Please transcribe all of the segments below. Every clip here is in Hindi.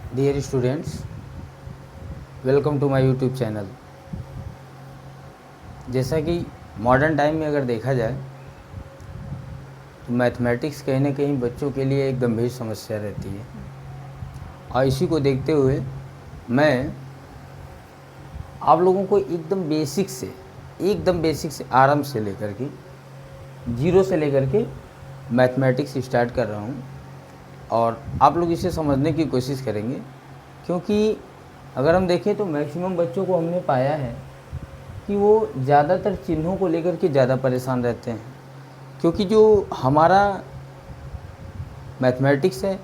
Dear students, welcome to my YouTube channel. जैसा कि मॉडर्न टाइम में अगर देखा जाए तो मैथमेटिक्स कहीं ना कहीं बच्चों के लिए एक गंभीर समस्या रहती है, और इसी को देखते हुए मैं आप लोगों को एकदम बेसिक से आरंभ से लेकर के जीरो से लेकर के मैथमेटिक्स स्टार्ट कर रहा हूँ, और आप लोग इसे समझने की कोशिश करेंगे। क्योंकि अगर हम देखें तो मैक्सिमम बच्चों को हमने पाया है कि वो ज़्यादातर चिन्हों को लेकर के ज़्यादा परेशान रहते हैं, क्योंकि जो हमारा मैथमेटिक्स है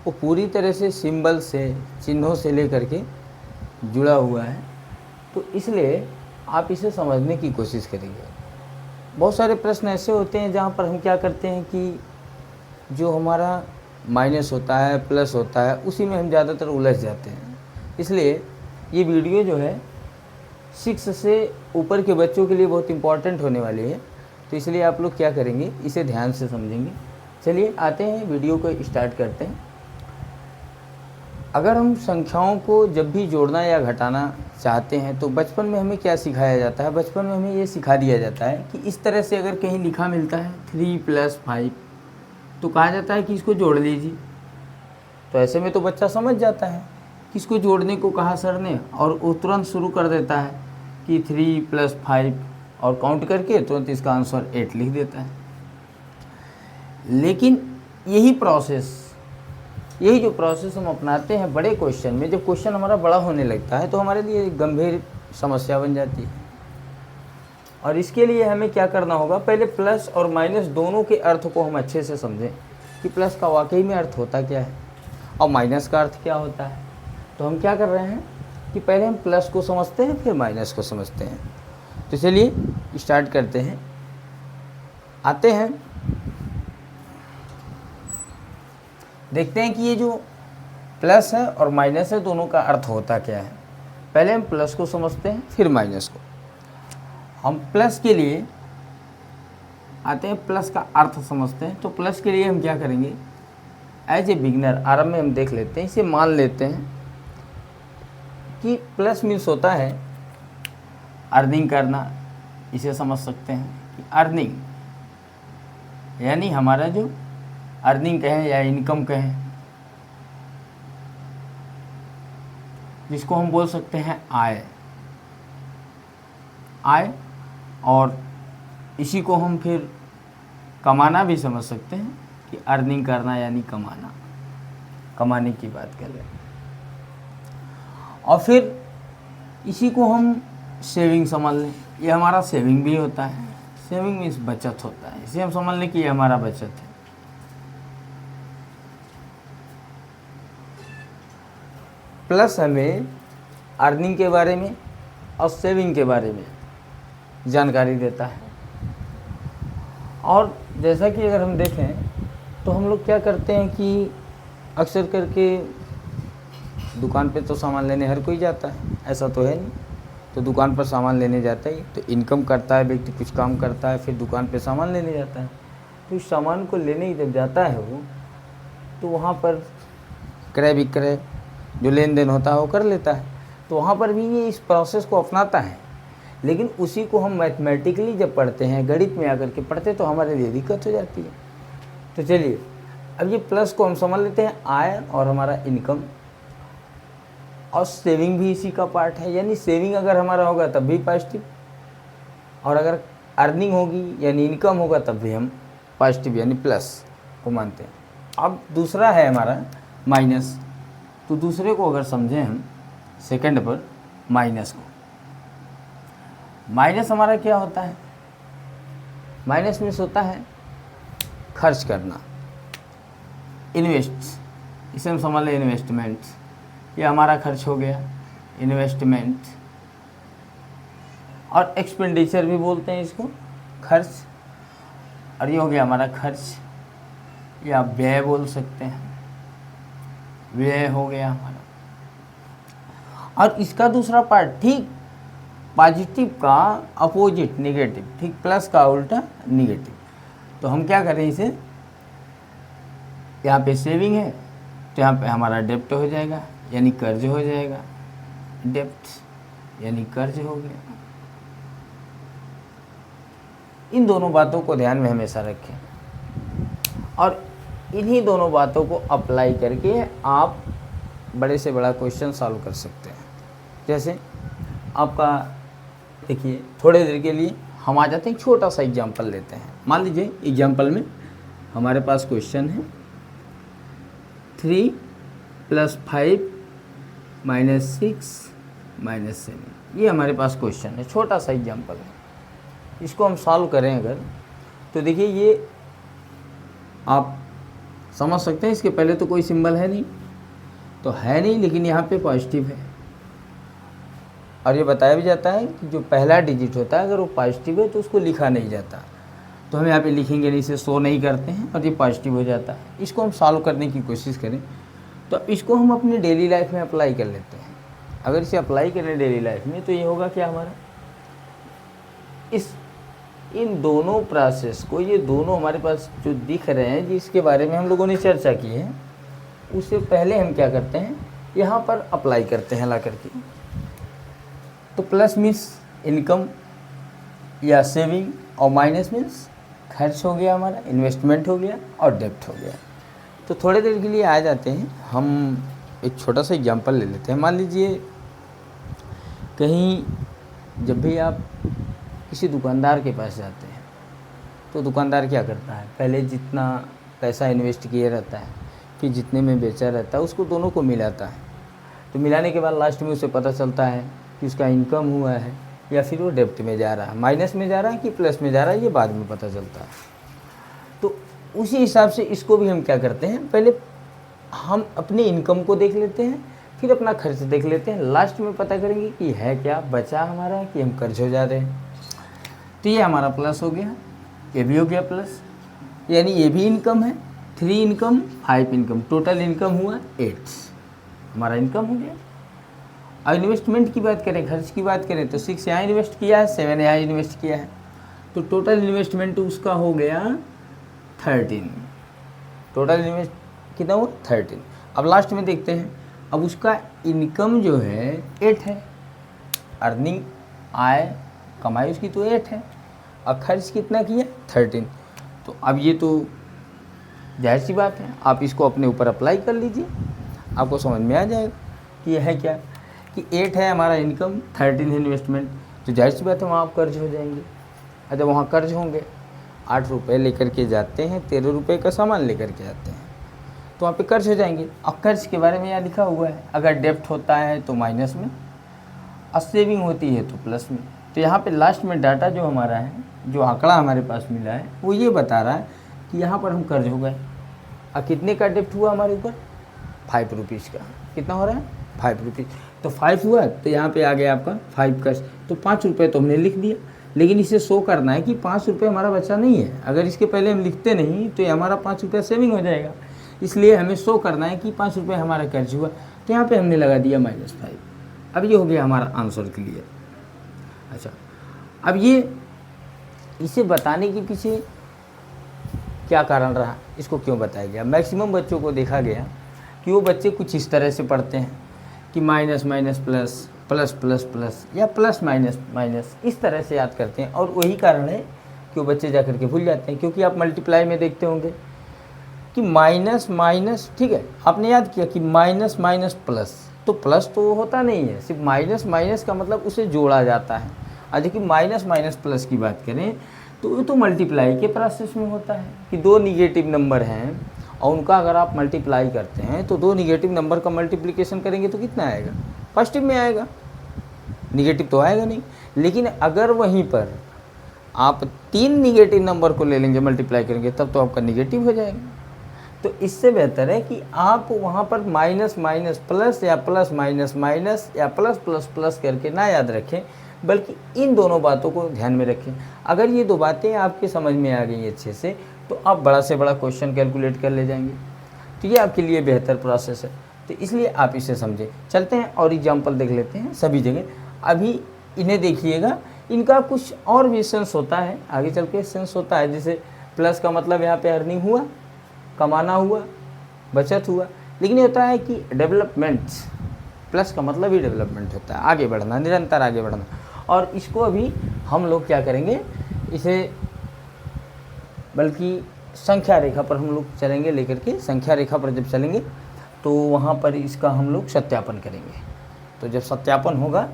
वो पूरी तरह से सिंबल से, चिन्हों से लेकर के जुड़ा हुआ है। तो इसलिए आप इसे समझने की कोशिश करेंगे। बहुत सारे प्रश्न ऐसे होते हैं जहाँ पर हम क्या करते हैं कि जो हमारा माइनस होता है, प्लस होता है, उसी में हम ज़्यादातर उलझ जाते हैं। इसलिए ये वीडियो जो है 6 से ऊपर के बच्चों के लिए बहुत इम्पॉर्टेंट होने वाली है। तो इसलिए आप लोग क्या करेंगे, इसे ध्यान से समझेंगे। चलिए आते हैं, वीडियो को स्टार्ट करते हैं। अगर हम संख्याओं को जब भी जोड़ना या घटाना चाहते हैं तो बचपन में हमें क्या सिखाया जाता है? बचपन में हमें ये सिखा दिया जाता है कि इस तरह से अगर कहीं लिखा मिलता है 3 + 5 तो कहा जाता है कि इसको जोड़ लीजिए। तो ऐसे में तो बच्चा समझ जाता है कि इसको जोड़ने को कहा सर ने, और वो तुरंत शुरू कर देता है कि 3 + 5 और काउंट करके तुरंत इसका आंसर 8 लिख देता है। लेकिन यही जो प्रोसेस हम अपनाते हैं बड़े क्वेश्चन में, जब क्वेश्चन हमारा बड़ा होने लगता है तो हमारे लिए एक गंभीर समस्या बन जाती है। और इसके लिए हमें क्या करना होगा, पहले प्लस और माइनस दोनों के अर्थ को हम अच्छे से समझें कि प्लस का वाकई में अर्थ होता क्या है और माइनस का अर्थ क्या होता है। तो हम क्या कर रहे हैं कि पहले हम प्लस को समझते हैं, फिर माइनस को समझते हैं। तो चलिए स्टार्ट करते हैं। आते हैं, देखते हैं कि ये जो प्लस है और माइनस है दोनों का अर्थ होता क्या है। पहले हम प्लस को समझते हैं, फिर माइनस को। हम प्लस के लिए आते हैं, प्लस का अर्थ समझते हैं। तो प्लस के लिए हम क्या करेंगे, एज ए बिगनर आरंभ में हम देख लेते हैं, इसे मान लेते हैं कि प्लस मीन्स होता है अर्निंग करना। इसे समझ सकते हैं कि अर्निंग यानी हमारा जो अर्निंग कहें या इनकम कहें, जिसको हम बोल सकते हैं आय। और इसी को हम फिर कमाना भी समझ सकते हैं कि अर्निंग करना यानी कमाना, कमाने की बात कर रहे हैं। और फिर इसी को हम सेविंग समझ लें, ये हमारा सेविंग भी होता है। सेविंग मीन्स बचत होता है, इसे हम समझ लें कि ये हमारा बचत है। प्लस हमें अर्निंग के बारे में और सेविंग के बारे में जानकारी देता है। और जैसा कि अगर हम देखें तो हम लोग क्या करते हैं कि अक्सर करके दुकान पे तो सामान लेने हर कोई जाता है, ऐसा तो है नहीं। तो दुकान पर सामान लेने जाता ही तो इनकम करता है व्यक्ति, कुछ काम करता है, फिर दुकान पे सामान लेने जाता है। तो इस सामान को लेने ही जब जाता है वो, तो वहाँ पर क्रय विक्रय जो लेन देन होता है वो कर लेता है। तो वहाँ पर भी ये इस प्रोसेस को अपनाता है। लेकिन उसी को हम मैथमेटिकली जब पढ़ते हैं, गणित में आकर के पढ़ते, तो हमारे लिए दिक्कत हो जाती है। तो चलिए अब ये प्लस को हम समझ लेते हैं, आय और हमारा इनकम, और सेविंग भी इसी का पार्ट है। यानी सेविंग अगर हमारा होगा तब भी पॉजिटिव, और अगर अर्निंग होगी यानी इनकम होगा तब भी हम पॉजिटिव यानी प्लस को मानते हैं। अब दूसरा है हमारा माइनस। तो दूसरे को अगर समझें हम सेकंड पर, माइनस को, माइनस हमारा क्या होता है? माइनस मीन्स होता है खर्च करना, इन्वेस्ट। इसे हम समझ लें इन्वेस्टमेंट, ये हमारा खर्च हो गया, इन्वेस्टमेंट। और एक्सपेंडिचर भी बोलते हैं इसको, खर्च। और ये हो गया हमारा खर्च, या व्यय बोल सकते हैं, व्यय हो गया हमारा। और इसका दूसरा पार्ट ठीक पॉजिटिव का अपोजिट निगेटिव, ठीक प्लस का उल्टा निगेटिव। तो हम क्या करें, इसे यहाँ पे सेविंग है तो यहाँ पे हमारा डेप्ट हो जाएगा, यानी कर्ज हो जाएगा, डेब्ट यानी कर्ज हो गया। इन दोनों बातों को ध्यान में हमेशा रखें और इन्हीं दोनों बातों को अप्लाई करके आप बड़े से बड़ा क्वेश्चन सॉल्व कर सकते हैं। जैसे आपका देखिए, थोड़ी देर के लिए हम आ जाते हैं, छोटा सा एग्जांपल लेते हैं। मान लीजिए एग्जांपल में हमारे पास क्वेश्चन है 3 + 5 - 6 - 7। ये हमारे पास क्वेश्चन है, छोटा सा एग्जांपल है। इसको हम सॉल्व करें अगर, तो देखिए ये आप समझ सकते हैं। इसके पहले तो कोई सिंबल है नहीं, तो है नहीं, लेकिन यहाँ पे पॉजिटिव है। और ये बताया भी जाता है कि जो पहला डिजिट होता है अगर वो पॉजिटिव है तो उसको लिखा नहीं जाता। तो हम यहाँ पे लिखेंगे नहीं, इसे शो नहीं करते हैं और ये पॉजिटिव हो जाता है। इसको हम सॉल्व करने की कोशिश करें तो इसको हम अपनी डेली लाइफ में अप्लाई कर लेते हैं। अगर इसे अप्लाई करें डेली लाइफ में तो ये होगा क्या, हमारा इन दोनों प्रोसेस को, ये दोनों हमारे पास जो दिख रहे हैं जिसके बारे में हम लोगों ने चर्चा की है, उससे पहले हम क्या करते हैं, यहाँ पर अप्लाई करते हैं ला करके। तो प्लस मीन्स इनकम या सेविंग और माइनस मीन्स खर्च हो गया हमारा, इन्वेस्टमेंट हो गया और डेब्ट हो गया। तो थोड़ी देर के लिए आ जाते हैं, हम एक छोटा सा एग्जांपल ले लेते हैं। मान लीजिए कहीं जब भी आप किसी दुकानदार के पास जाते हैं तो दुकानदार क्या करता है, पहले जितना पैसा इन्वेस्ट किया रहता है फिर जितने में बेचा रहता है उसको दोनों को मिलाता है। तो मिलाने के बाद लास्ट में उसे पता चलता है कि उसका इनकम हुआ है या फिर वो डेब्ट में जा रहा है, माइनस में जा रहा है कि प्लस में जा रहा है, ये बाद में पता चलता है। तो उसी हिसाब से इसको भी हम क्या करते हैं, पहले हम अपनी इनकम को देख लेते हैं, फिर अपना खर्च देख लेते हैं, लास्ट में पता करेंगे कि है क्या बचा हमारा कि हम कर्ज हो जा रहे हैं। तो ये हमारा प्लस हो गया, ये भी हो गया प्लस, यानी ये भी इनकम है, 3 इनकम 5 इनकम, टोटल इनकम हुआ 8, हमारा इनकम हो गया। और इन्वेस्टमेंट की बात करें, खर्च की बात करें तो 6 यहाँ इन्वेस्ट किया है, 7 यहाँ इन्वेस्ट किया है, तो टोटल इन्वेस्टमेंट उसका हो गया 13। टोटल इन्वेस्ट कितना हुआ 13। अब लास्ट में देखते हैं, अब उसका इनकम जो है 8 है, अर्निंग आय कमाई उसकी तो 8 है, और खर्च कितना किया 13। तो अब ये तो जाहिर सी बात है, आप इसको अपने ऊपर अप्लाई कर लीजिए, आपको समझ में आ जाएगा कि यह है क्या, कि 8 है हमारा इनकम, 13 है इन्वेस्टमेंट। तो जाहिर सी बात है वहाँ आप कर्ज हो जाएंगे। और जब वहाँ कर्ज होंगे, 8 रुपये लेकर के जाते हैं, 13 रुपये का सामान लेकर के आते हैं, तो वहाँ पे कर्ज हो जाएंगे। और कर्ज के बारे में यहाँ लिखा हुआ है, अगर डेब्ट होता है तो माइनस में और सेविंग होती है तो प्लस में। तो यहाँ पे लास्ट में डाटा जो हमारा है, जो आंकड़ा हमारे पास मिला है, वो ये बता रहा है कि यहाँ पर हम कर्ज हो गए। और कितने का डेब्ट हुआ हमारे ऊपर, 5 रुपीज़ का। कितना हो रहा है 5 रुपीज़। तो 5 हुआ तो यहाँ पे आ गया आपका 5 कर्ज। तो 5 रुपये तो हमने लिख दिया, लेकिन इसे शो करना है कि 5 रुपये हमारा बचा नहीं है। अगर इसके पहले हम लिखते नहीं तो ये हमारा 5 रुपये सेविंग हो जाएगा, इसलिए हमें शो करना है कि 5 रुपये हमारा कर्ज हुआ। तो यहाँ पे हमने लगा दिया -5। अब ये हो गया हमारा आंसर क्लियर। अच्छा, अब ये इसे बताने के पीछे क्या कारण रहा, इसको क्यों बताया गया। मैक्सिमम बच्चों को देखा गया कि वो बच्चे कुछ इस तरह से पढ़ते हैं कि minus minus plus, plus plus plus, या प्लस माइनस माइनस, इस तरह से याद करते हैं। और वही कारण है कि वो बच्चे जा करके भूल जाते हैं। क्योंकि आप मल्टीप्लाई में देखते होंगे कि माइनस माइनस, ठीक है, आपने याद किया कि माइनस माइनस प्लस, तो प्लस तो होता नहीं है, सिर्फ माइनस माइनस का मतलब उसे जोड़ा जाता है। और देखिए माइनस माइनस प्लस की बात करें तो वो तो मल्टीप्लाई के प्रोसेस में होता है कि 2 निगेटिव नंबर हैं और उनका अगर आप मल्टीप्लाई करते हैं तो 2 निगेटिव नंबर का मल्टीप्लिकेशन करेंगे तो कितना आएगा, पॉजिटिव में आएगा, निगेटिव तो आएगा नहीं। लेकिन अगर वहीं पर आप 3 निगेटिव नंबर को ले लेंगे, मल्टीप्लाई करेंगे, तब तो आपका निगेटिव हो जाएगा। तो इससे बेहतर है कि आप वहाँ पर माइनस माइनस प्लस या प्लस माइनस माइनस या प्लस प्लस प्लस करके ना याद रखें, बल्कि इन दोनों बातों को ध्यान में रखें। अगर ये 2 बातें आपके समझ में आ गई अच्छे से, तो आप बड़ा से बड़ा क्वेश्चन कैलकुलेट कर ले जाएंगे। तो ये आपके लिए बेहतर प्रोसेस है, तो इसलिए आप इसे समझें। चलते हैं और एग्जाम्पल देख लेते हैं सभी जगह। अभी इन्हें देखिएगा, इनका कुछ और भी सेंस होता है, आगे चल के सेंस होता है। जैसे प्लस का मतलब यहाँ पे अर्निंग हुआ, कमाना हुआ, बचत हुआ। लेकिन ये होता है कि डेवलपमेंट, प्लस का मतलब ही डेवलपमेंट होता है, आगे बढ़ना, निरंतर आगे बढ़ना। और इसको अभी हम लोग क्या करेंगे, इसे बल्कि संख्या रेखा पर हम लोग चलेंगे लेकर के, संख्या रेखा पर जब चलेंगे तो वहाँ पर इसका हम लोग सत्यापन करेंगे। तो जब सत्यापन होगा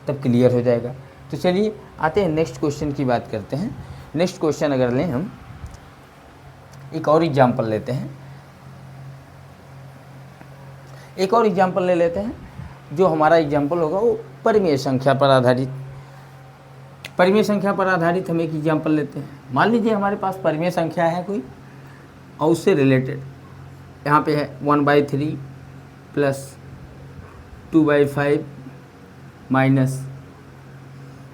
तब क्लियर हो जाएगा। तो चलिए आते हैं नेक्स्ट क्वेश्चन की बात करते हैं। नेक्स्ट क्वेश्चन अगर लें हम, एक और एग्जाम्पल लेते हैं, एक और एग्जाम्पल ले लेते हैं। जो हमारा एग्जाम्पल होगा वो परिमेय संख्या पर आधारित, परिमेय संख्या पर आधारित हम एक एग्जाम्पल लेते हैं। मान लीजिए हमारे पास परिमेय संख्या है कोई और उससे रिलेटेड यहाँ पे है 1/3 प्लस 2/5 माइनस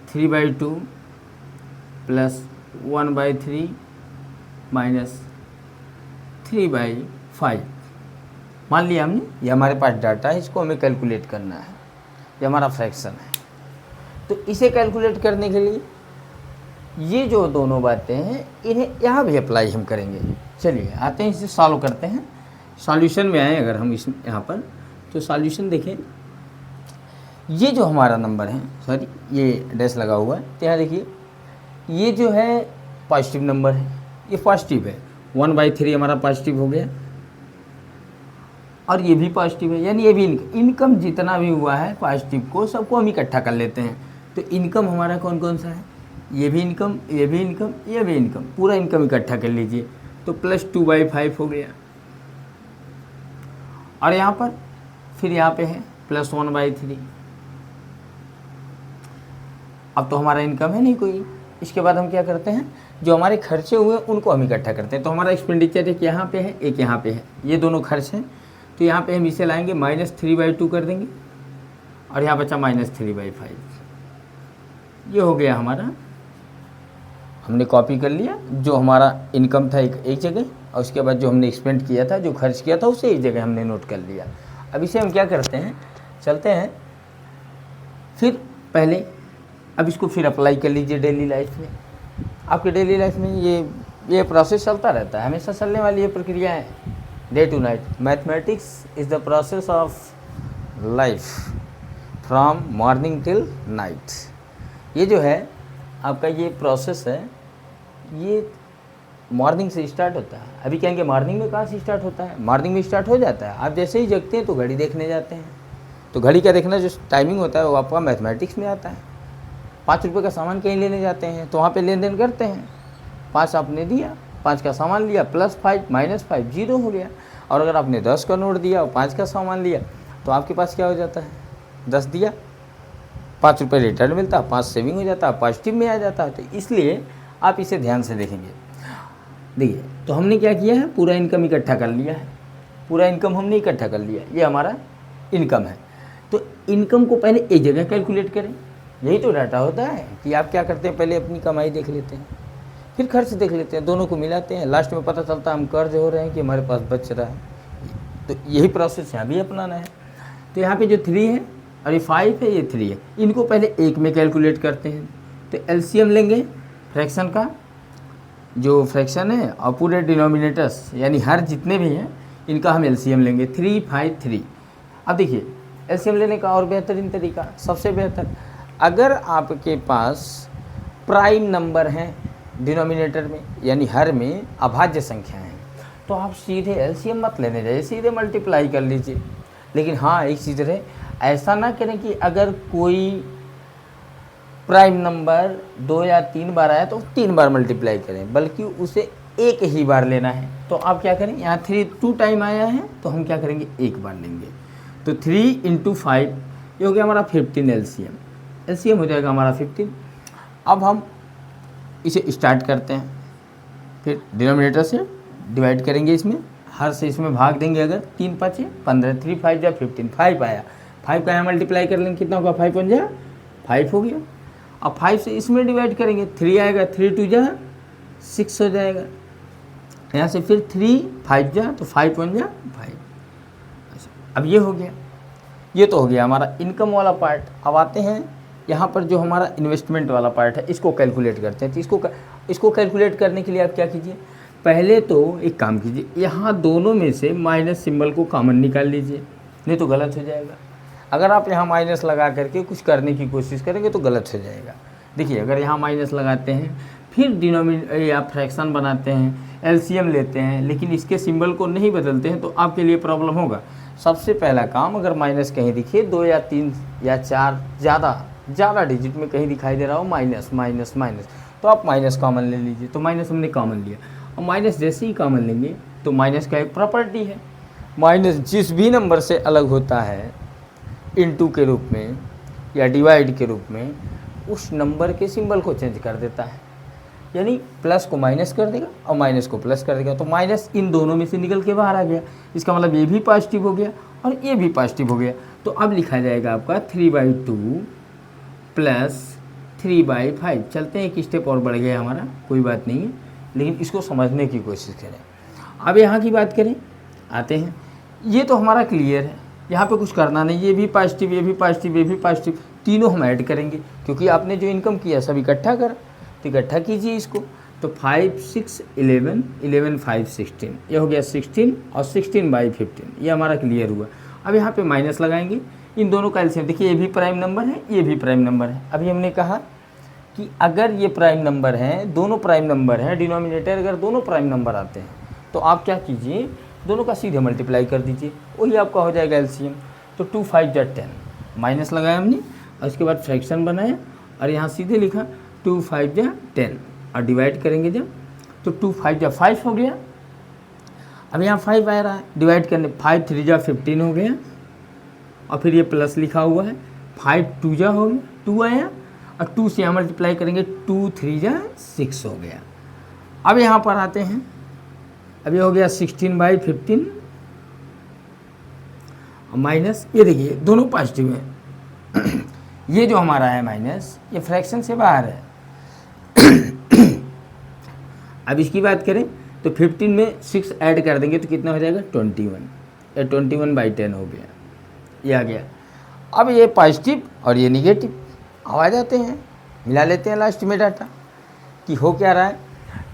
3/2 प्लस 1/3 माइनस 3/5। मान लिया हमने, ये हमारे पास डाटा है, इसको हमें कैलकुलेट करना है, ये हमारा फ्रैक्शन है। तो इसे कैलकुलेट करने के लिए ये जो दोनों बातें हैं इन्हें यहाँ भी अप्लाई हम करेंगे। चलिए आते हैं, इसे सॉल्व करते हैं। सॉल्यूशन में आए अगर हम इस यहाँ पर, तो सॉल्यूशन देखें, ये जो हमारा नंबर है, सॉरी ये डैश लगा हुआ है, तो यहाँ देखिए ये जो है पॉजिटिव नंबर है, ये पॉजिटिव है, 1/3 हमारा पॉजिटिव हो गया और ये भी पॉजिटिव है, यानी ये भी इनकम जितना भी हुआ है पॉजिटिव को सबको हम इकट्ठा कर लेते हैं। तो इनकम हमारा कौन कौन सा है, ये भी इनकम, ये भी इनकम, ये भी इनकम, पूरा इनकम इकट्ठा कर लीजिए। तो प्लस 2/5 हो गया। और यहाँ पर फिर यहाँ पे है प्लस 1/3। अब तो हमारा इनकम है नहीं कोई। इसके बाद हम क्या करते हैं, जो हमारे खर्चे हुए उनको हम इकट्ठा करते हैं। तो हमारा एक्सपेंडिचर एक यहाँ पे है, एक यहाँ पे है, ये दोनों खर्च हैं। तो यहाँ पे हम इसे लाएंगे -3/2 कर देंगे और यहाँ बचा -3/5। ये हो गया हमारा, हमने कॉपी कर लिया जो हमारा इनकम था एक जगह, और उसके बाद जो हमने एक्सपेंड किया था, जो खर्च किया था, उसे एक जगह हमने नोट कर लिया। अब इसे हम क्या करते हैं, चलते हैं फिर पहले, अब इसको फिर अप्लाई कर लीजिए डेली लाइफ में। आपके डेली लाइफ में ये प्रोसेस चलता रहता है, हमेशा चलने वाली ये प्रक्रिया है, day to night. Mathematics is the process of life from morning till night. ये जो है आपका ये प्रोसेस है, ये मॉर्निंग से स्टार्ट होता है। अभी कहेंगे मॉर्निंग में कहाँ से स्टार्ट होता है, मॉर्निंग में स्टार्ट हो जाता है। आप जैसे ही जगते हैं तो घड़ी देखने जाते हैं, तो घड़ी का देखना जो टाइमिंग होता है वो आपका मैथमेटिक्स में आता है। 5 रुपये का सामान कहीं लेने जाते हैं तो वहाँ पे लेन देन करते हैं, 5 आपने दिया, 5 का सामान लिया, +5 -5 0 हो गया। और अगर आपने 10 का नोट दिया और 5 का सामान लिया तो आपके पास क्या हो जाता है, 10 दिया, 5 रुपये रिटर्न मिलता है, 5 सेविंग हो जाता है, पॉजिटिव में आ जाता है। तो इसलिए आप इसे ध्यान से देखेंगे। देखिए तो हमने क्या किया है, पूरा इनकम इकट्ठा कर लिया है, पूरा इनकम हमने इकट्ठा कर लिया, ये हमारा इनकम है। तो इनकम को पहले एक जगह कैलकुलेट करें, यही तो डाटा होता है कि आप क्या करते हैं, पहले अपनी कमाई देख लेते हैं, फिर खर्च देख लेते हैं, दोनों को मिलाते हैं, लास्ट में पता चलता है हम कर्ज हो रहे हैं कि हमारे पास बच रहा है। तो यही प्रोसेस यहाँ भी अपनाना है। तो यहाँ पे जो 3 है और ये 5 है, ये 3 है, इनको पहले एक में कैलकुलेट करते हैं। तो एलसीएम लेंगे फ्रैक्शन का, जो फ्रैक्शन है और पूरे डिनोमिनेटर्स यानी हर जितने भी हैं इनका हम एलसीएम लेंगे, 3 5 3। अब देखिए एलसीएम लेने का और बेहतरीन तरीका, सबसे बेहतर, अगर आपके पास प्राइम नंबर हैं डिनोमिनेटर में यानी हर में अभाज्य संख्या है, तो आप सीधे एलसीएम मत लेने जाइए, सीधे मल्टीप्लाई कर लीजिए। लेकिन हाँ एक चीज़ रहे, ऐसा ना करें कि अगर कोई प्राइम नंबर 2 या 3 बार आया तो 3 बार मल्टीप्लाई करें, बल्कि उसे एक ही बार लेना है। तो आप क्या करें, यहाँ 3 2 टाइम आया है तो हम क्या करेंगे, एक बार लेंगे। तो 3 × 5 ये हो गया हमारा 15 एलसीएम, एलसीएम हो जाएगा हमारा 15। अब हम इसे स्टार्ट करते हैं, फिर डिनोमिनेटर से डिवाइड करेंगे, इसमें हर से इसमें भाग देंगे। अगर 3 5 15, 3 5 जा 15, 5 आया, 5 का यहाँ मल्टीप्लाई कर लेंगे, कितना होगा, 5 1 जा 5 हो गया। अब 5 से इसमें डिवाइड करेंगे, 3 आएगा, 3 2 जा 6 हो जाएगा। यहाँ से फिर 3 5 जा तो 5 1 जा 5। अब ये हो गया, ये तो हो गया हमारा इनकम वाला पार्ट। अब आते हैं यहाँ पर जो हमारा इन्वेस्टमेंट वाला पार्ट है, इसको कैलकुलेट करते हैं। तो इसको कैलकुलेट करने के लिए आप क्या कीजिए, पहले तो एक काम कीजिए, यहाँ दोनों में से माइनस सिंबल को कॉमन निकाल लीजिए, नहीं तो गलत हो जाएगा। अगर आप यहाँ माइनस लगा करके कुछ करने की कोशिश करेंगे तो गलत हो जाएगा। देखिए अगर यहाँ माइनस लगाते हैं, फिर डिनोमिनेटर या फ्रैक्शन बनाते हैं, एलसीएम लेते हैं, लेकिन इसके सिंबल को नहीं बदलते हैं, तो आपके लिए प्रॉब्लम होगा। सबसे पहला काम, अगर माइनस कहीं दिखे 2 या 3 या 4 ज़्यादा डिजिट में कहीं दिखाई दे रहा हो माइनस माइनस माइनस, तो आप माइनस कॉमन ले लीजिए। तो माइनस हमने कॉमन लिया, और माइनस जैसे ही कॉमन लेंगे तो माइनस का एक प्रॉपर्टी है, माइनस जिस भी नंबर से अलग होता है इनटू के रूप में या डिवाइड के रूप में, उस नंबर के सिंबल को चेंज कर देता है। यानी प्लस को माइनस कर देगा और माइनस को प्लस कर देगा। तो माइनस इन दोनों में से निकल के बाहर आ गया, इसका मतलब ये भी पॉजिटिव हो गया और ये भी पॉजिटिव हो गया। तो अब लिखा जाएगा आपका 3/2 प्लस 3/5। चलते हैं, एक स्टेप और बढ़ गया हमारा, कोई बात नहीं है, लेकिन इसको समझने की कोशिश करें। अब यहाँ की बात करें, आते हैं, ये तो हमारा क्लियर है, यहाँ पे कुछ करना नहीं, ये भी पॉजिटिव, ये भी पॉजिटिव, ये भी पॉजिटिव, तीनों हम ऐड करेंगे क्योंकि आपने जो इनकम किया सब इकट्ठा करा, तो इकट्ठा कीजिए इसको। तो 5 6 11 11 5 16, ये हो गया 16 और 16/15, ये हमारा क्लियर हुआ। अब यहाँ पे माइनस लगाएंगे, इन दोनों का एलसीएम देखिए, ये भी प्राइम नंबर है, ये भी प्राइम नंबर है। अभी हमने कहा कि अगर ये प्राइम नंबर हैं, दोनों प्राइम नंबर हैं, डिनोमिनेटर अगर दोनों प्राइम नंबर आते हैं, तो आप क्या कीजिए, दोनों का सीधे मल्टीप्लाई कर दीजिए, वही आपका हो जाएगा एलसीएम। तो 2 5 जा 10, माइनस लगाया हमने और उसके बाद फ्रैक्शन बनाया और यहाँ सीधे लिखा 2 5 जा 10 और डिवाइड करेंगे जब, तो 2 5 जा 5 हो गया। अब यहाँ 5 आ रहा है, डिवाइड करने 5 3 जा 15 हो गया, और फिर ये प्लस लिखा हुआ है, 5 2 जा हो गया, 2 आया, और 2 से यहाँ मल्टीप्लाई करेंगे, 2 3 जा 6 हो गया। अब यहाँ पर आते हैं, अब ये हो गया 16/15 माइनस, ये देखिए दोनों पॉजिटिव है। ये जो हमारा है माइनस, ये फ्रैक्शन से बाहर है। अब इसकी बात करें तो 15 में 6 ऐड कर देंगे तो कितना हो जाएगा 21, या 21/10 हो गया, ये आ गया। अब ये पॉजिटिव और ये निगेटिव, अब आ जाते हैं, मिला लेते हैं लास्ट में डाटा कि हो क्या रहा है।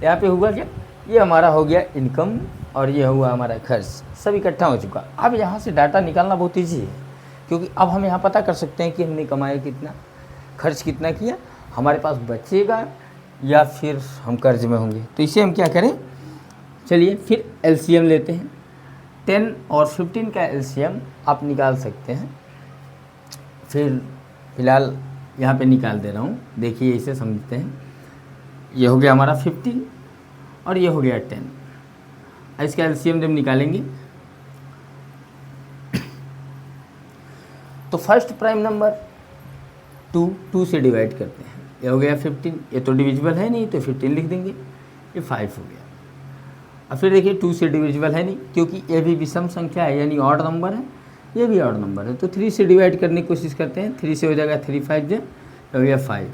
यहाँ पे हुआ क्या, ये हमारा हो गया इनकम और ये हुआ हमारा खर्च, सब इकट्ठा हो चुका। अब यहाँ से डाटा निकालना बहुत ईजी है, क्योंकि अब हम यहाँ पता कर सकते हैं कि हमने कमाया कितना, खर्च कितना किया, हमारे पास बचेगा या फिर हम कर्ज में होंगे। तो इसे हम क्या करें, चलिए फिर एलसीएम लेते हैं। 10 और 15 का एलसीएम आप निकाल सकते हैं। फिर फिलहाल यहाँ पे निकाल दे रहा हूँ, देखिए इसे समझते हैं। ये हो गया हमारा 15 और ये हो गया 10। इसका एलसीएम जब निकालेंगे तो फर्स्ट प्राइम नंबर 2 से डिवाइड करते हैं, ये हो गया 15, ये तो डिविजिबल है नहीं तो 15 लिख देंगे, ये 5 हो गया। अब फिर देखिए 2 से डिविजिबल है नहीं क्योंकि ये भी विषम संख्या है, यानी ऑड नंबर है, ये भी ऑड नंबर है, तो 3 से डिवाइड करने की कोशिश करते हैं। 3 से हो जाएगा 3 5 जा, हो गया 5।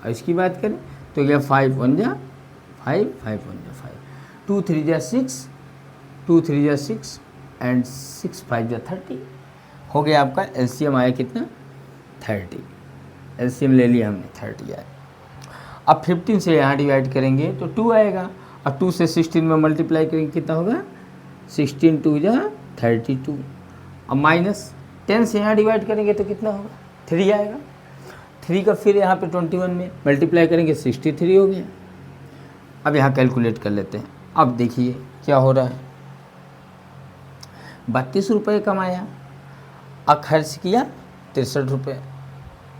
और इसकी बात करें तो गया 5 1 जा 5, 5 1 जा 5, 2 3 जा 6, 2 3 जा 6 एंड 6 5 जा 30 हो गया। आपका एलसीएम आया कितना 30, एलसीएम ले लिया हमने 30 आया। अब 15 से यहाँ डिवाइड करेंगे तो 2 आएगा, और 2 से 16 में मल्टीप्लाई करेंगे कितना होगा 16 2 जा 32। अब माइनस 10 से यहाँ डिवाइड करेंगे तो कितना होगा 3 आएगा, 3 का फिर यहाँ पे 21 में मल्टीप्लाई करेंगे 63 हो गया। अब यहाँ कैलकुलेट कर लेते हैं। अब देखिए क्या हो रहा है, 32 रुपये कमाया और खर्च किया 63 रुपये,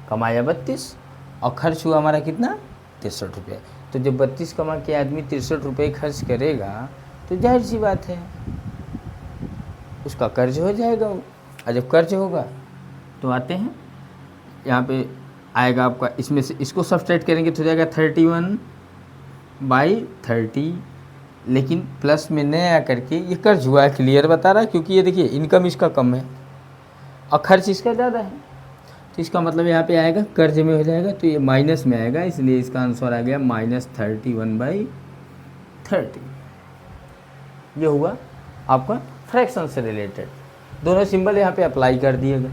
कमाया 32 और खर्च हुआ हमारा कितना 63 रुपये। तो जब 32 कमा के आदमी 63 रुपये खर्च करेगा तो जाहिर सी बात है उसका कर्ज हो जाएगा। और जब कर्ज होगा तो आते हैं यहाँ पे आएगा आपका, इसमें से इसको सब्सट्रैक्ट करेंगे तो हो जाएगा 31/30, लेकिन प्लस में न आ करके ये कर्ज हुआ है, क्लियर बता रहा है, क्योंकि ये देखिए इनकम इसका कम है और खर्च इसका ज़्यादा है, तो इसका मतलब यहाँ पे आएगा कर्ज में हो जाएगा, तो ये माइनस में आएगा, इसलिए इसका आंसर आ गया -31/30। ये हुआ आपका फ्रैक्शन से रिलेटेड। दोनों सिंबल यहाँ पे अप्लाई कर दिए गए।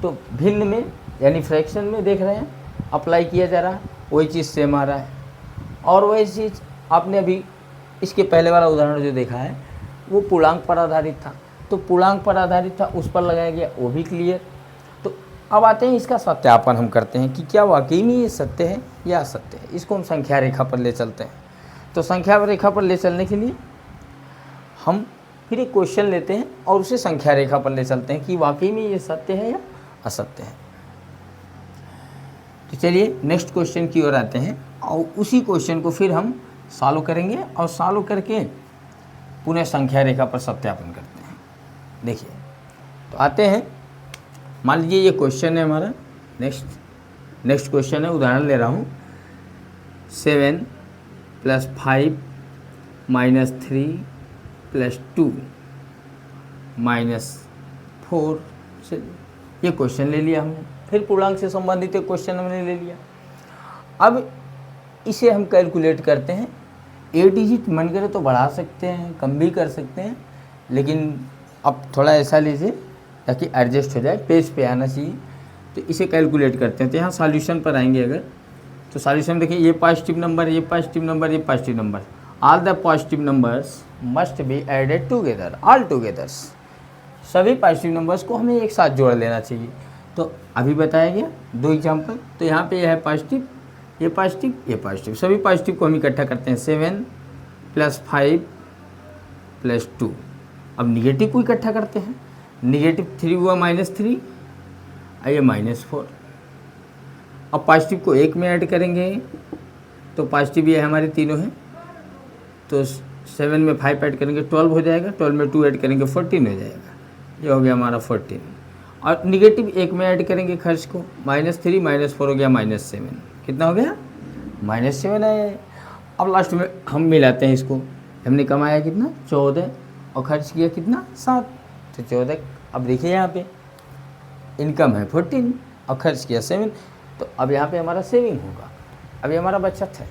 तो भिन्न में यानी फ्रैक्शन में देख रहे हैं अप्लाई किया जा रहा है, वही चीज़ सेम आ रहा है। और वही चीज़ आपने अभी इसके पहले वाला उदाहरण जो देखा है वो पूर्णांक पर आधारित था, तो पूर्णांक पर आधारित था, उस पर लगाया गया, वो भी क्लियर। अब आते हैं इसका सत्यापन हम करते हैं कि क्या वाकई में ये सत्य है या असत्य है। इसको हम संख्या रेखा पर ले चलते हैं। तो संख्या रेखा पर ले चलने के लिए हम फिर एक क्वेश्चन लेते हैं और उसे संख्या रेखा पर ले चलते हैं कि वाकई में ये सत्य है या असत्य है। तो चलिए नेक्स्ट क्वेश्चन की ओर आते हैं और उसी क्वेश्चन को फिर हम सॉल्व करेंगे और सॉल्व करके पुनः संख्या रेखा पर सत्यापन करते हैं। देखिए तो आते हैं, मान लीजिए ये क्वेश्चन है हमारा। नेक्स्ट क्वेश्चन है, उदाहरण ले रहा हूँ 7 + 5 - 3 + 2 - 4 से ये क्वेश्चन ले लिया हमने। फिर पूर्णांक से संबंधित एक क्वेश्चन हमने ले लिया। अब इसे हम कैलकुलेट करते हैं। 8 डिजिट मन करे तो बढ़ा सकते हैं, कम भी कर सकते हैं, लेकिन अब थोड़ा ऐसा लीजिए ताकि एडजस्ट हो जाए, पेज पे आना चाहिए। तो इसे कैलकुलेट करते हैं। तो यहाँ सॉल्यूशन पर आएंगे अगर, तो सॉल्यूशन देखिए, ये पॉजिटिव नंबर, ये पॉजिटिव नंबर, ये positive number, all the positive numbers must be added together, all togethers. सभी पॉजिटिव नंबर्स को हमें एक साथ जोड़ लेना चाहिए। तो अभी बताया गया 2 एग्जाम्पल। तो यहाँ पे यह है पॉजिटिव, ये पॉजिटिव, ये पॉजिटिव, सभी पॉजिटिव को हम इकट्ठा करते हैं। 7 + 5 + 2। अब निगेटिव को इकट्ठा करते हैं। -3 हुआ -3, ये -4। अब पॉजिटिव को 1 में ऐड करेंगे तो पॉजिटिव ये हमारे तीनों हैं। तो 7 में 5 ऐड करेंगे 12 हो जाएगा, 12 में 2 ऐड करेंगे 14 हो जाएगा। ये हो गया हमारा 14। और निगेटिव 1 में ऐड करेंगे खर्च को, -3 -4 हो गया -7। कितना हो गया? -7 है। अब लास्ट में हम मिलाते हैं इसको। हमने कमाया कितना? 14 और खर्च किया कितना? 7। तो 14। अब देखिए यहाँ पे इनकम है 14 और खर्च किया 7। तो अब यहाँ पे हमारा सेविंग होगा। अभी हमारा बचत है,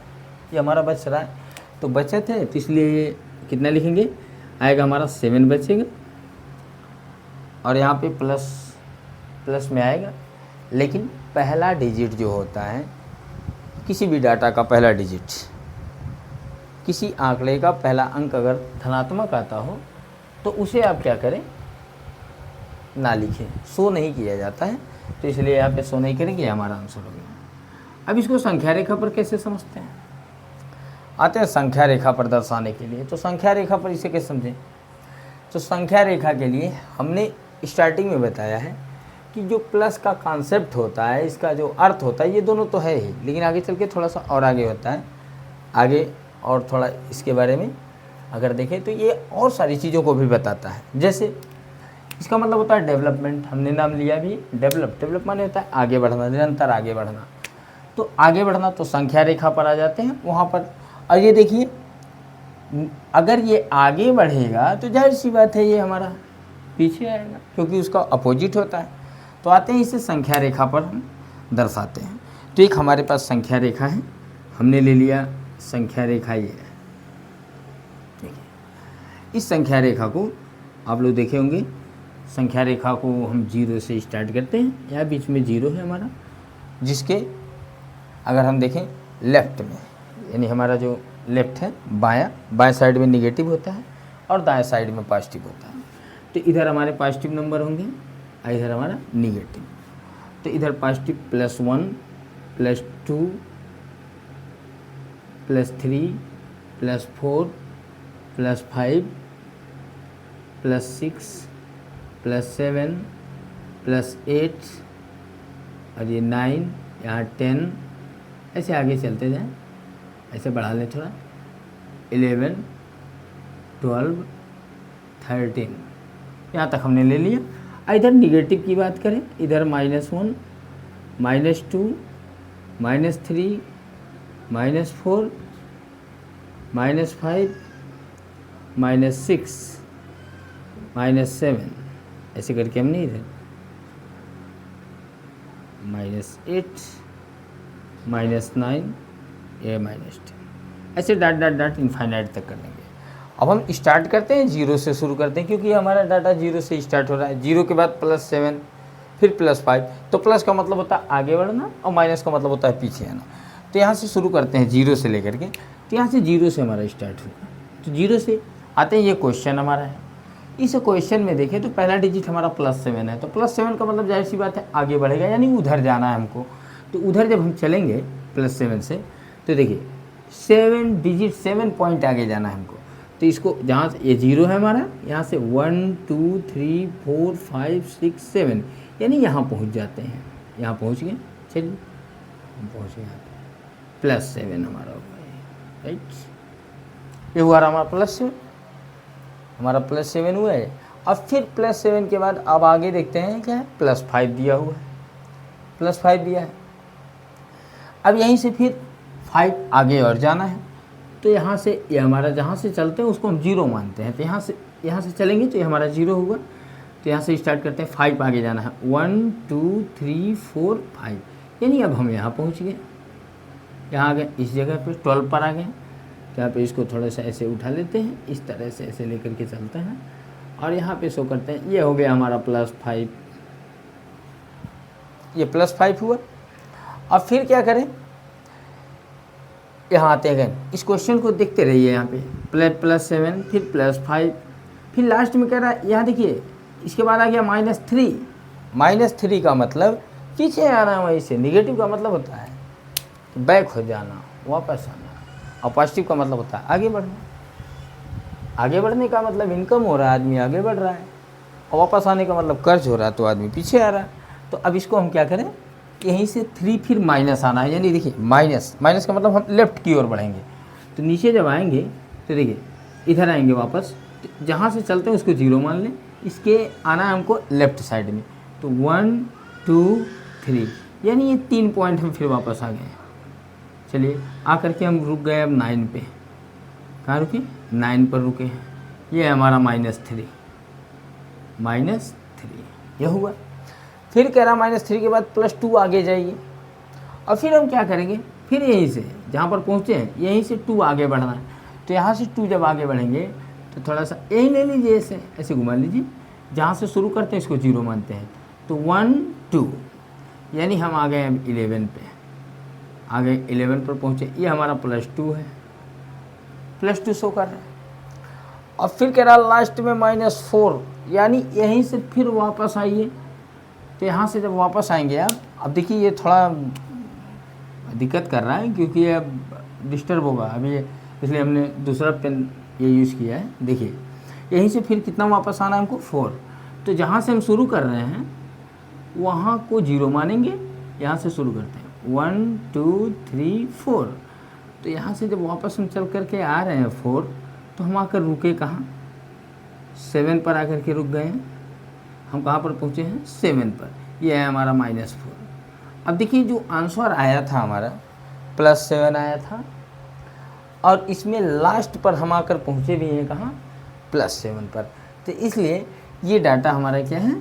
ये हमारा बच रहा है। तो बचत है तो इसलिए ये कितना लिखेंगे? आएगा हमारा 7 बचेगा और यहाँ पे प्लस में आएगा। लेकिन पहला डिजिट जो होता है, किसी भी डाटा का पहला डिजिट, किसी आंकड़े का पहला अंक अगर धनात्मक आता हो तो उसे आप क्या करें? ना लिखें, शो नहीं किया जाता है। तो इसलिए यहाँ पे शो नहीं करेंगे, हमारा आंसर हो गया। अब इसको संख्या रेखा पर कैसे समझते हैं? आते हैं संख्या रेखा पर दर्शाने के लिए। तो संख्या रेखा पर इसे कैसे समझें? तो संख्या रेखा के लिए हमने स्टार्टिंग में बताया है कि जो प्लस का कॉन्सेप्ट होता है, इसका जो अर्थ होता है, ये दोनों तो है ही, लेकिन आगे चल के थोड़ा सा और आगे होता है। आगे और थोड़ा इसके बारे में अगर देखें तो ये और सारी चीज़ों को भी बताता है। जैसे इसका मतलब होता है डेवलपमेंट, हमने नाम लिया भी डेवलप माने होता है आगे बढ़ना, निरंतर आगे बढ़ना। तो आगे बढ़ना तो संख्या रेखा पर आ जाते हैं वहाँ पर। और ये देखिए, अगर ये आगे बढ़ेगा तो जाहिर सी बात है ये हमारा पीछे आएगा, क्योंकि उसका अपोजिट होता है। तो आते हैं इसे संख्या रेखा पर हम दर्शाते हैं। तो एक हमारे पास संख्या रेखा है, हमने ले लिया संख्या रेखा ये है। ठीक है, इस संख्या रेखा को आप लोग देखे होंगे। संख्या रेखा को हम 0 से स्टार्ट करते हैं। यहाँ बीच में 0 है हमारा, जिसके अगर हम देखें लेफ्ट में, यानी हमारा जो लेफ्ट है बाएं साइड में निगेटिव होता है और दाएं साइड में पॉजिटिव होता है। तो इधर हमारे पॉजिटिव नंबर होंगे और इधर हमारा निगेटिव। तो इधर पॉजिटिव +1 +2 +3 +4 +5 +6 +7 +8 और ये 9, यहाँ 10, ऐसे आगे चलते जाएं, ऐसे बढ़ा लें थोड़ा। 11 12 13 यहाँ तक हमने ले लिया। इधर निगेटिव की बात करें, इधर -1 -2 -3 -4 -5 -6 -7, ऐसे करके हमने इधर -8 -9 ये -10, ऐसे डाट इनफाइनाइट तक कर लेंगे। अब हम स्टार्ट करते हैं 0 से शुरू करते हैं, क्योंकि हमारा डाटा 0 से स्टार्ट हो रहा है। 0 के बाद +7 फिर +5। तो प्लस का मतलब होता है आगे बढ़ना और माइनस का मतलब होता है पीछे आना। तो यहाँ से शुरू करते हैं 0 से लेकर के। तो यहाँ से 0 से हमारा स्टार्ट होगा। तो 0 से आते हैं, ये क्वेश्चन हमारा है। इस क्वेश्चन में देखें तो पहला डिजिट हमारा +7 है, तो +7 का मतलब जाहिर सी बात है आगे बढ़ेगा, यानी उधर जाना है हमको। तो उधर जब हम चलेंगे +7 से, तो देखिए 7 डिजिट 7 पॉइंट आगे जाना है हमको। तो इसको जहाँ से ये 0 है हमारा, यहाँ से 1 2 3 4 5 6 7, यानी यहाँ पहुँच जाते हैं, यहाँ पहुँच गए। चलिए हम पहुँच गए यहाँ पे, +7 हमारा हो गया, राइट। ये हुआ हमारा +7, हमारा +7 हुआ है। अब फिर +7 के बाद अब आगे देखते हैं क्या है, +5 दिया हुआ है, +5 दिया है। अब यहीं से फिर 5 आगे और जाना है, तो यहाँ से ये हमारा जहाँ से चलते हैं उसको हम 0 मानते हैं। तो यहाँ से चलेंगे तो ये हमारा 0 होगा। तो यहाँ से स्टार्ट करते हैं, 5 आगे जाना है, 1 2 3 4 5, यानी अब हम यहाँ पहुँच गए। यहाँ आ गए, इस जगह पे 12 पर आ गए। तो यहाँ पे इसको थोड़ा सा ऐसे उठा लेते हैं, इस तरह से ऐसे लेकर के चलते हैं और यहाँ पे शो करते हैं। ये हो गया हमारा +5, ये +5 हुआ। अब फिर क्या करें, यहाँ आते हैं, इस क्वेश्चन को देखते रहिए। यहाँ पे +7 फिर +5, फिर लास्ट में कह रहा है, यहाँ देखिए इसके बाद आ गया -3। -3 का मतलब पीछे आना, वहीं से निगेटिव का मतलब होता है बैक हो जाना, वापस आना, और पॉजिटिव का मतलब होता है आगे बढ़ना। आगे बढ़ने का मतलब इनकम हो रहा है, आदमी आगे बढ़ रहा है, और वापस आने का मतलब कर्ज हो रहा है, तो आदमी पीछे आ रहा है। तो अब इसको हम क्या करें, यहीं से 3 फिर माइनस आना है, यानी देखिए माइनस का मतलब हम लेफ़्ट की ओर बढ़ेंगे। तो नीचे जब आएंगे तो देखिए इधर आएंगे वापस, तो जहाँ से चलते हैं उसको 0 मान लें, इसके आना है हमको लेफ़्ट साइड में। तो 1 2 3, यानी ये 3 पॉइंट हम फिर वापस आ गए। चलिए आकर के हम रुक गए अब 9 पे। कहाँ रुके, 9 पर रुके हैं। ये है हमारा -3, यह हुआ। फिर कह रहा -3 के बाद +2 आगे जाइए। और फिर हम क्या करेंगे, फिर यहीं से जहाँ पर पहुँचे हैं यहीं से 2 आगे बढ़ना है। तो यहाँ से 2 जब आगे बढ़ेंगे तो थोड़ा सा यही ले लीजिए, ऐसे घुमा लीजिए। जहाँ से शुरू करते हैं इसको 0 मानते हैं। तो 1 2, यानी हम आ गए अब 11 पे, आ गए 11 पर पहुँचे। ये हमारा +2 है, +2 शो कर रहा है। और फिर कह रहा लास्ट में -4, यानी यहीं से फिर वापस आइए। तो यहाँ से जब वापस आएंगे आप, अब देखिए ये थोड़ा दिक्कत कर रहा है क्योंकि ये अब डिस्टर्ब होगा अभी, इसलिए हमने दूसरा पेन ये यूज़ किया है। देखिए यहीं से फिर कितना वापस आना है हमको, 4। तो जहाँ से हम शुरू कर रहे हैं वहाँ को 0 मानेंगे, यहाँ से शुरू करते हैं 1 2 3 4। तो यहाँ से जब वापस हम चल करके आ रहे हैं 4, तो हम आकर रुके कहाँ, 7 पर आकर के रुक गए हैं। हम कहाँ पर पहुँचे हैं, 7 पर। ये है हमारा -4। अब देखिए जो आंसर आया था हमारा +7 आया था, और इसमें लास्ट पर हम आकर पहुँचे भी हैं कहाँ, +7 पर। तो इसलिए ये डाटा हमारा क्या है,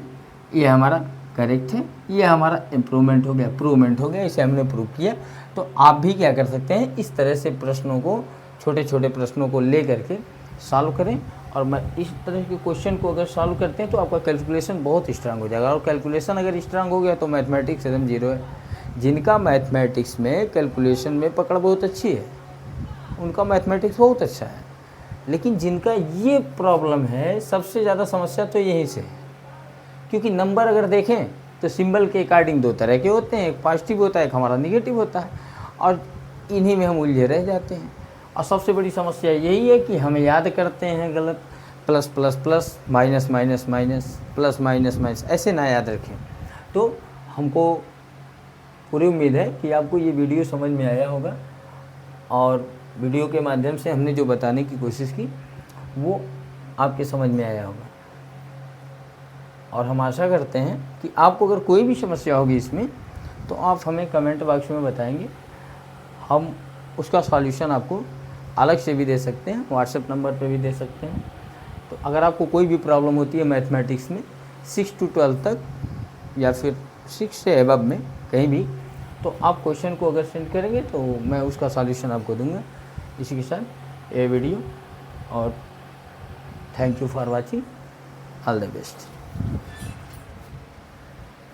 ये हमारा करेक्ट है, ये हमारा इम्प्रूवमेंट हो गया, प्रूवमेंट हो गया, इसे हमने प्रूव किया। तो आप भी क्या कर सकते हैं, इस तरह से प्रश्नों को, छोटे छोटे प्रश्नों को ले करके सॉल्व करें। और मैं इस तरह के क्वेश्चन को अगर सॉल्व करते हैं तो आपका कैलकुलेशन बहुत स्ट्रांग हो जाएगा। और कैलकुलेशन अगर स्ट्रांग हो गया तो मैथमेटिक्स एकदम 0 है। जिनका मैथमेटिक्स में कैलकुलेशन में पकड़ बहुत अच्छी है उनका मैथमेटिक्स बहुत अच्छा है, लेकिन जिनका ये प्रॉब्लम है, सबसे ज़्यादा समस्या तो यहीं से है। क्योंकि नंबर अगर देखें तो सिंबल के अकॉर्डिंग 2 तरह के होते हैं, एक पॉजिटिव होता है, एक हमारा निगेटिव होता है, और इन्हीं में हम उलझे रह जाते हैं। और सबसे बड़ी समस्या यही है कि हम याद करते हैं गलत, plus plus plus, minus minus minus, plus minus minus, ऐसे ना याद रखें। तो हमको पूरी उम्मीद है कि आपको ये वीडियो समझ में आया होगा, और वीडियो के माध्यम से हमने जो बताने की कोशिश की वो आपके समझ में आया होगा। और हम आशा करते हैं कि आपको अगर कोई भी समस्या होगी इसमें तो आप हमें कमेंट बॉक्स में बताएंगे, हम उसका सॉल्यूशन आपको अलग से भी दे सकते हैं, व्हाट्सएप नंबर पे भी दे सकते हैं। तो अगर आपको कोई भी प्रॉब्लम होती है मैथमेटिक्स में 6 to 12 तक, या फिर 6 से एबव में कहीं भी, तो आप क्वेश्चन को अगर सेंड करेंगे तो मैं उसका सॉल्यूशन आपको दूंगा। इसी के साथ ये वीडियो, और thank you for watching, all the best.